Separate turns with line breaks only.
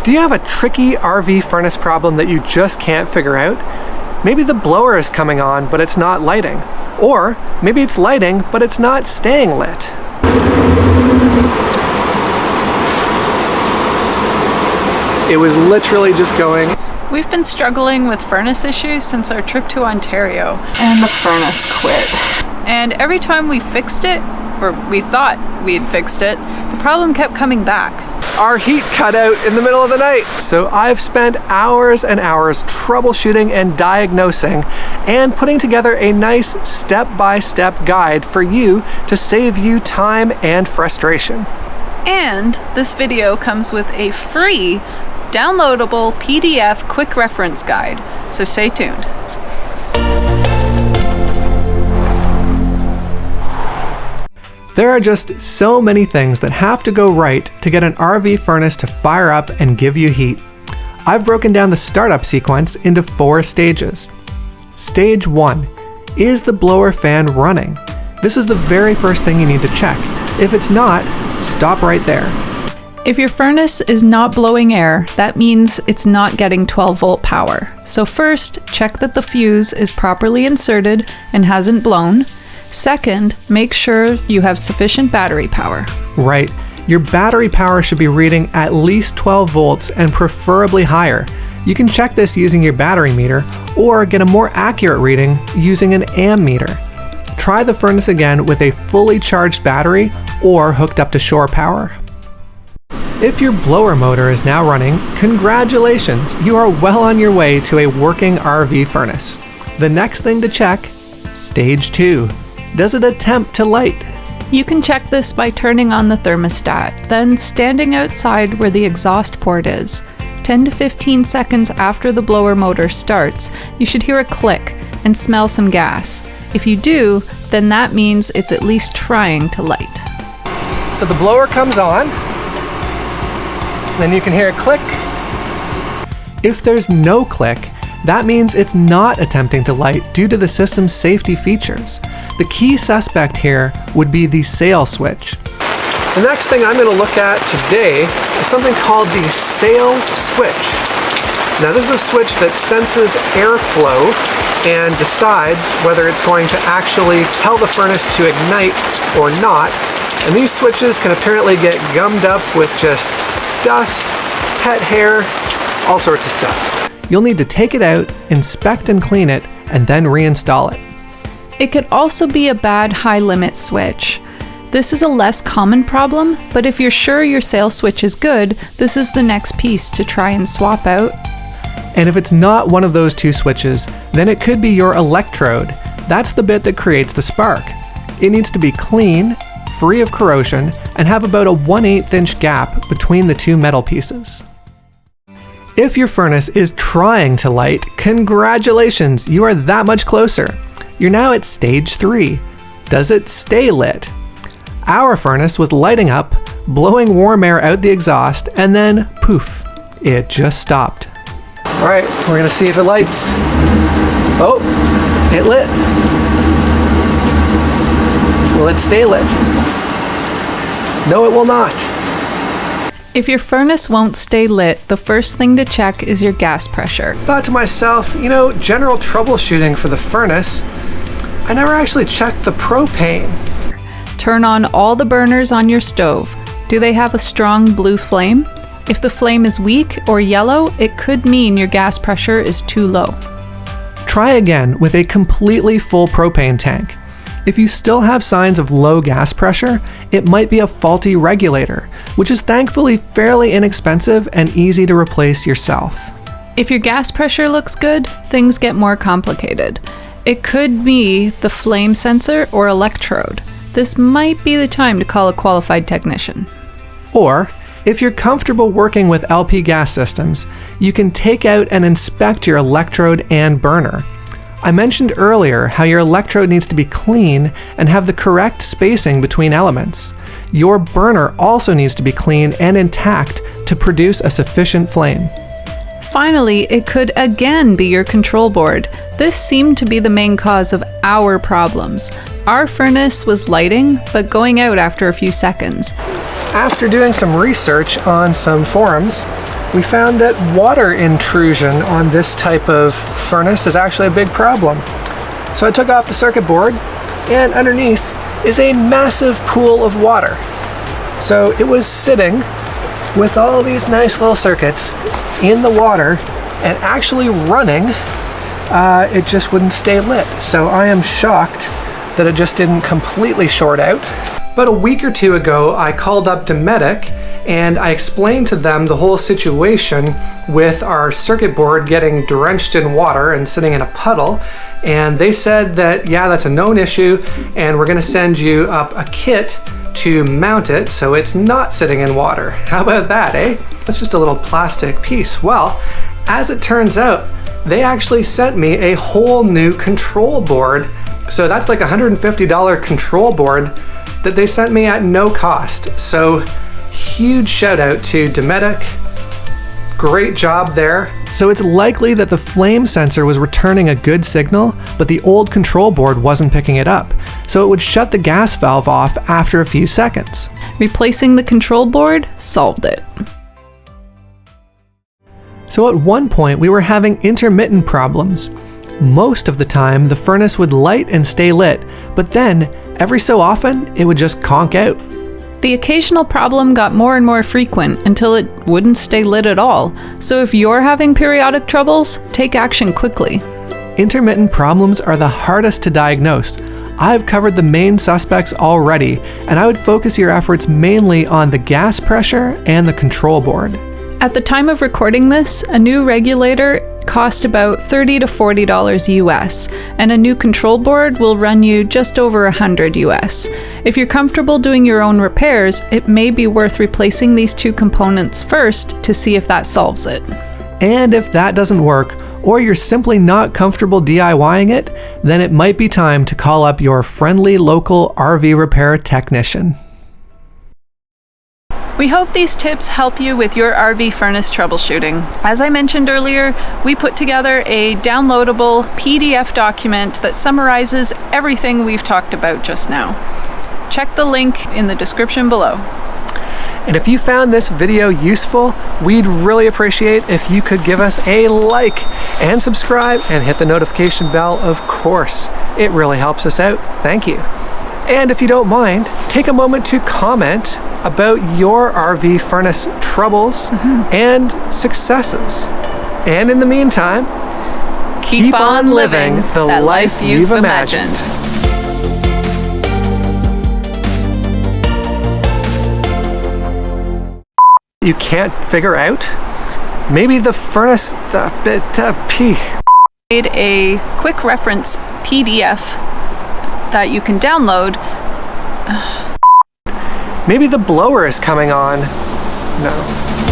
Do you have a tricky RV furnace problem that you just can't figure out? Maybe the blower is coming on, but it's not lighting. Or maybe it's lighting, but it's not staying lit. It was literally just going.
We've been struggling with furnace issues since our trip to Ontario, and the furnace quit. And every time we fixed it, or we thought we'd fixed it, the problem kept coming back.
Our heat cut out in the middle of the night. So I've spent hours and hours troubleshooting and diagnosing and putting together a nice step-by-step guide for you to save you time and frustration.
And this video comes with a free downloadable PDF quick reference guide, so stay tuned.
There are just so many things that have to go right to get an RV furnace to fire up and give you heat. I've broken down the startup sequence into 4 stages. Stage 1. Is the blower fan running? This is the very first thing you need to check. If it's not, stop right there.
If your furnace is not blowing air, that means it's not getting 12-volt power. So first, check that the fuse is properly inserted and hasn't blown. Second, make sure you have sufficient battery power.
Right. Your battery power should be reading at least 12 volts and preferably higher. You can check this using your battery meter or get a more accurate reading using an ammeter. Try the furnace again with a fully charged battery or hooked up to shore power. If your blower motor is now running, congratulations! You are well on your way to a working RV furnace. The next thing to check, Stage 2. Does it attempt to light?
You can check this by turning on the thermostat, then standing outside where the exhaust port is. 10 to 15 seconds after the blower motor starts, you should hear a click and smell some gas. If you do, then that means it's at least trying to light.
So the blower comes on, then you can hear a click. If there's no click, that means it's not attempting to light due to the system's safety features. The key suspect here would be the sail switch. The next thing I'm going to look at today is something called the sail switch. Now this is a switch that senses airflow and decides whether it's going to actually tell the furnace to ignite or not. And these switches can apparently get gummed up with just dust, pet hair, all sorts of stuff. You'll need to take it out, inspect and clean it, and then reinstall it.
It could also be a bad high limit switch. This is a less common problem, but if you're sure your sail switch is good, this is the next piece to try and swap out.
And if it's not one of those 2 switches, then it could be your electrode. That's the bit that creates the spark. It needs to be clean, free of corrosion, and have about a 1/8 inch gap between the 2 metal pieces. If your furnace is trying to light, congratulations, you are that much closer. You're now at stage 3. Does it stay lit? Our furnace was lighting up, blowing warm air out the exhaust, and then poof, it just stopped. All right, we're gonna see if it lights. Oh, it lit. Will it stay lit? No, it will not.
If your furnace won't stay lit, the first thing to check is your gas pressure.
Thought to myself, general troubleshooting for the furnace, I never actually checked the propane.
Turn on all the burners on your stove. Do they have a strong blue flame? If the flame is weak or yellow, it could mean your gas pressure is too low.
Try again with a completely full propane tank. If you still have signs of low gas pressure, it might be a faulty regulator, which is thankfully fairly inexpensive and easy to replace yourself.
If your gas pressure looks good, things get more complicated. It could be the flame sensor or electrode. This might be the time to call a qualified technician.
Or, if you're comfortable working with LP gas systems, you can take out and inspect your electrode and burner. I mentioned earlier how your electrode needs to be clean and have the correct spacing between elements. Your burner also needs to be clean and intact to produce a sufficient flame.
Finally, it could again be your control board. This seemed to be the main cause of our problems. Our furnace was lighting, but going out after a few seconds.
After doing some research on some forums, we found that water intrusion on this type of furnace is actually a big problem. So I took off the circuit board, and underneath is a massive pool of water. So it was sitting with all these nice little circuits in the water and actually running. It just wouldn't stay lit. So I am shocked that it just didn't completely short out. But a week or two ago, I called up Dometic and I explained to them the whole situation with our circuit board getting drenched in water and sitting in a puddle. And they said that, yeah, that's a known issue, and we're gonna send you up a kit to mount it so it's not sitting in water. How about that, eh? That's just a little plastic piece. Well, as it turns out, they actually sent me a whole new control board. So that's like a $150 control board that they sent me at no cost. So huge shout out to Dometic. Great job there. So it's likely that the flame sensor was returning a good signal, but the old control board wasn't picking it up. So it would shut the gas valve off after a few seconds.
Replacing the control board solved it.
So at one point we were having intermittent problems. Most of the time the furnace would light and stay lit, but then every so often it would just conk out.
The occasional problem got more and more frequent until it wouldn't stay lit at all. So if you're having periodic troubles, take action quickly.
Intermittent problems are the hardest to diagnose. I've covered the main suspects already, and I would focus your efforts mainly on the gas pressure and the control board.
At the time of recording this, a new regulator cost about $30 to $40 US, and a new control board will run you just over $100 US. If you're comfortable doing your own repairs, it may be worth replacing these two components first to see if that solves it.
And if that doesn't work, or you're simply not comfortable DIYing it, then it might be time to call up your friendly local RV repair technician.
We hope these tips help you with your RV furnace troubleshooting. As I mentioned earlier, we put together a downloadable PDF document that summarizes everything we've talked about just now. Check the link in the description below.
And if you found this video useful, we'd really appreciate if you could give us a like and subscribe and hit the notification bell, of course. It really helps us out. Thank you. And if you don't mind, take a moment to comment about your RV furnace troubles and successes. And in the meantime, keep on living the life you've imagined. You can't figure out? Maybe the furnace
Made a quick reference PDF that you can download.
Maybe the blower is coming on. No.